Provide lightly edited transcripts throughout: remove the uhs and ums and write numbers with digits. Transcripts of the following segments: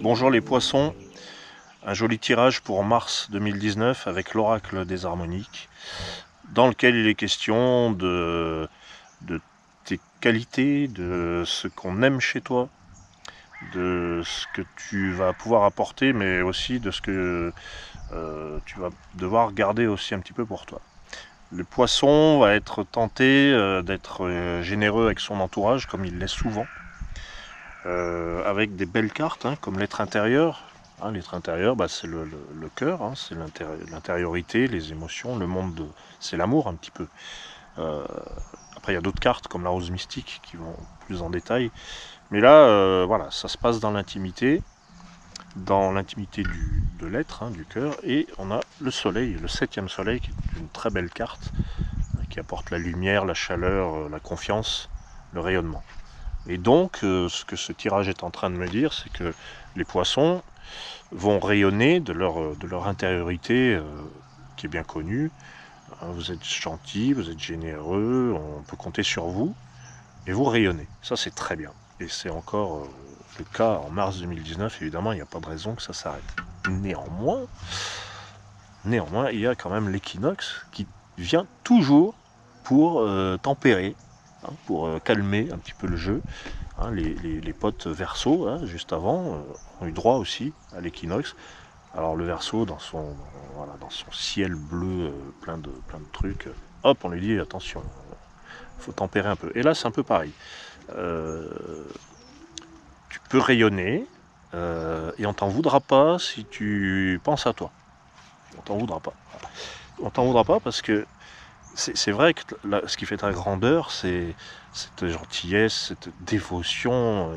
Bonjour les poissons, un joli tirage pour mars 2019 avec l'oracle des harmoniques, dans lequel il est question de tes qualités, de ce qu'on aime chez toi, de ce que tu vas pouvoir apporter, mais aussi de ce que tu vas devoir garder aussi un petit peu pour toi. Le poisson va être tenté d'être généreux avec son entourage, comme il l'est souvent, avec des belles cartes, hein, comme l'être intérieur. Hein, l'être intérieur, bah, c'est le cœur, hein, c'est l'intériorité, les émotions, le monde, c'est l'amour un petit peu. Euh, Après, il y a d'autres cartes comme la rose mystique qui vont plus en détail. Mais là, voilà, ça se passe dans l'intimité de l'être, hein, du cœur. Et on a le soleil, le 7e soleil, qui est une très belle carte, qui apporte la lumière, la chaleur, la confiance, le rayonnement. Et donc, ce que ce tirage est en train de me dire, c'est que les poissons vont rayonner de leur intériorité qui est bien connue. Vous êtes gentil, vous êtes généreux, on peut compter sur vous, et vous rayonnez. Ça, c'est très bien. Et c'est encore le cas en mars 2019, évidemment, il n'y a pas de raison que ça s'arrête. Néanmoins, il y a quand même l'équinoxe qui vient toujours pour tempérer, hein, pour calmer un petit peu le jeu. Hein, les potes Verseau, hein, juste avant, ont eu droit aussi à l'équinoxe. Alors le Verseau, voilà, dans son ciel bleu, plein de trucs, hop, on lui dit attention, il faut tempérer un peu. Et là, c'est un peu pareil. Euh, Tu peux rayonner, et on t'en voudra pas si tu penses à toi. On t'en voudra pas. On t'en voudra pas parce que c'est vrai que là, ce qui fait ta grandeur, c'est cette gentillesse, cette dévotion,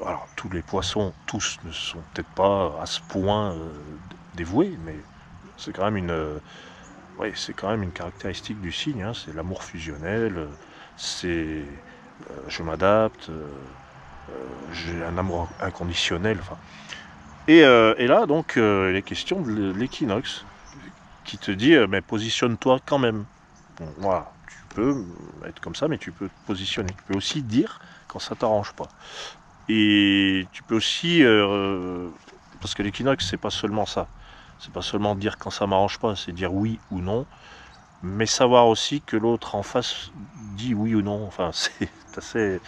alors, tous les poissons, tous ne sont peut-être pas à ce point dévoués, mais c'est quand même ouais, c'est quand même une caractéristique du signe. Hein, c'est l'amour fusionnel, c'est je m'adapte, j'ai un amour inconditionnel. Enfin. Et là, donc, il est question de l'équinoxe qui te dit, mais positionne-toi quand même. Bon, voilà, tu peux être comme ça, mais tu peux te positionner. Tu peux aussi dire quand ça t'arrange pas. Et tu peux aussi, parce que l'équinoxe, c'est pas seulement ça. C'est pas seulement dire quand ça m'arrange pas, c'est dire oui ou non, mais savoir aussi que l'autre en face dit oui ou non. Enfin, c'est assez.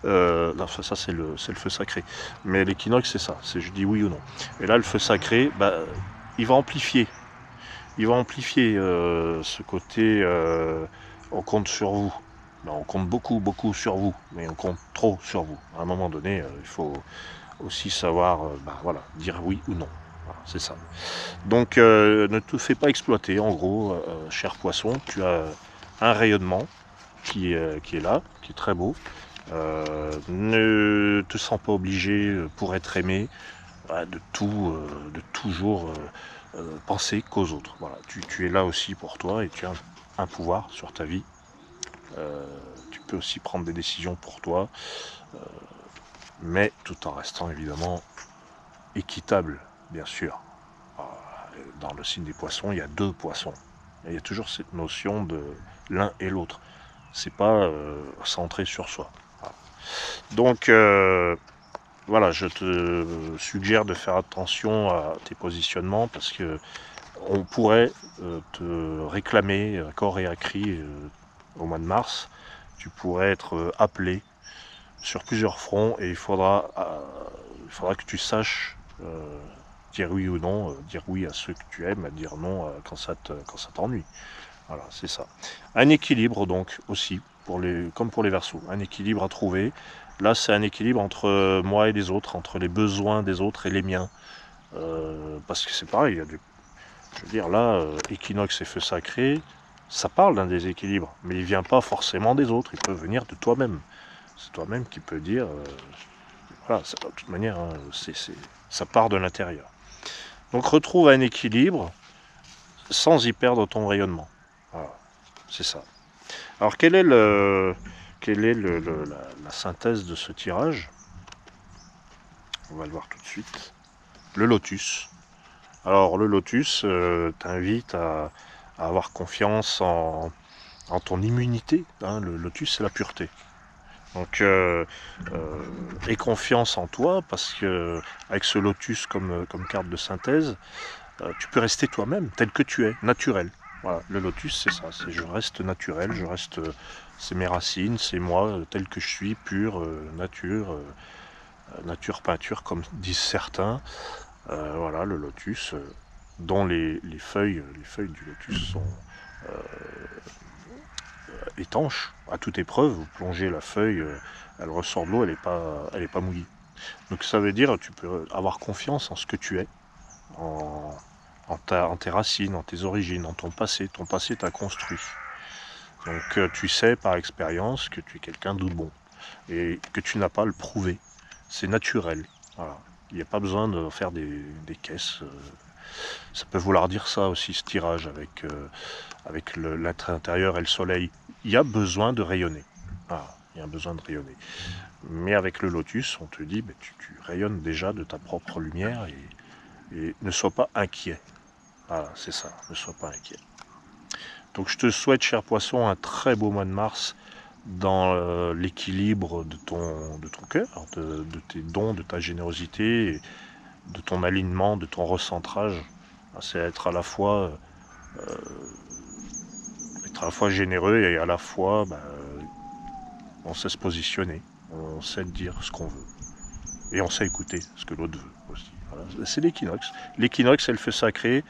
Non, ça c'est le feu sacré. Mais l'équinoxe, c'est ça. C'est je dis oui ou non. Et là, le feu sacré, bah, il va amplifier. Il va amplifier ce côté. On compte sur vous. Ben, on compte beaucoup, beaucoup sur vous, mais on compte trop sur vous. À un moment donné, il faut aussi savoir ben, voilà, dire oui ou non. Voilà, c'est ça. Donc ne te fais pas exploiter, en gros, cher poisson. Tu as un rayonnement qui est là, qui est très beau. Ne te sens pas obligé, pour être aimé, voilà, de toujours penser qu'aux autres. Voilà, tu es là aussi pour toi et tu as un pouvoir sur ta vie. Euh, Tu peux aussi prendre des décisions pour toi, mais tout en restant évidemment équitable, bien sûr. Dans le signe des poissons, il y a deux poissons. Et il y a toujours cette notion de l'un et l'autre. C'est pas centré sur soi. Voilà. Donc voilà, je te suggère de faire attention à tes positionnements parce que on pourrait te réclamer à corps et à cri au mois de mars. Tu pourrais être appelé sur plusieurs fronts et il faudra que tu saches dire oui ou non, dire oui à ceux que tu aimes, à dire non quand quand ça t'ennuie. Voilà, c'est ça. Un équilibre donc aussi, comme pour les Verseaux, un équilibre à trouver. Là, c'est un équilibre entre moi et les autres, entre les besoins des autres et les miens. Parce que c'est pareil, je veux dire, là, équinoxe et feu sacré, ça parle d'un déséquilibre, mais il vient pas forcément des autres, il peut venir de toi-même. C'est toi-même qui peux dire, voilà, de toute manière, hein, ça part de l'intérieur. Donc retrouve un équilibre sans y perdre ton rayonnement. Voilà, c'est ça. Alors quelle est la synthèse de ce tirage? On va le voir tout de suite. Le lotus. Alors le lotus t'invite à avoir confiance en ton immunité. Hein. Le lotus, c'est la pureté. Donc, aie confiance en toi, parce que avec ce lotus comme carte de synthèse, tu peux rester toi-même, tel que tu es, naturel. Voilà, le lotus, c'est ça, c'est je reste naturel, c'est mes racines, c'est moi, tel que je suis, pur, nature peinture, comme disent certains. Voilà, le lotus, dont les feuilles du lotus sont étanches, à toute épreuve. Vous plongez la feuille, elle ressort de l'eau, elle est pas mouillée. Donc ça veut dire, tu peux avoir confiance en ce que tu es, en, en tes racines, en tes origines, en ton passé. Ton passé t'a construit. Donc tu sais par expérience que tu es quelqu'un de bon et que tu n'as pas à le prouver. C'est naturel. Voilà. Il n'y a pas besoin de faire des caisses. Ça peut vouloir dire ça aussi, ce tirage avec l'être intérieur et le soleil. Il y a besoin de rayonner. Voilà. Il y a besoin de rayonner. Mais avec le lotus, on te dit, ben, tu rayonnes déjà de ta propre lumière et ne sois pas inquiet. Voilà, c'est ça, ne sois pas inquiet. Donc je te souhaite, cher poisson, un très beau mois de mars dans l'équilibre de ton cœur, de tes dons, de ta générosité, de ton alignement, de ton recentrage. C'est être à la fois généreux et à la fois, on sait se positionner, on sait dire ce qu'on veut. Et on sait écouter ce que l'autre veut aussi. Voilà. C'est l'équinoxe. L'équinoxe, c'est le feu sacré,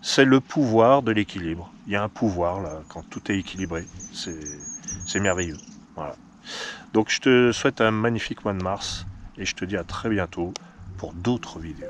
c'est le pouvoir de l'équilibre. Il y a un pouvoir là, quand tout est équilibré. C'est merveilleux. Voilà. Donc je te souhaite un magnifique mois de mars et je te dis à très bientôt pour d'autres vidéos.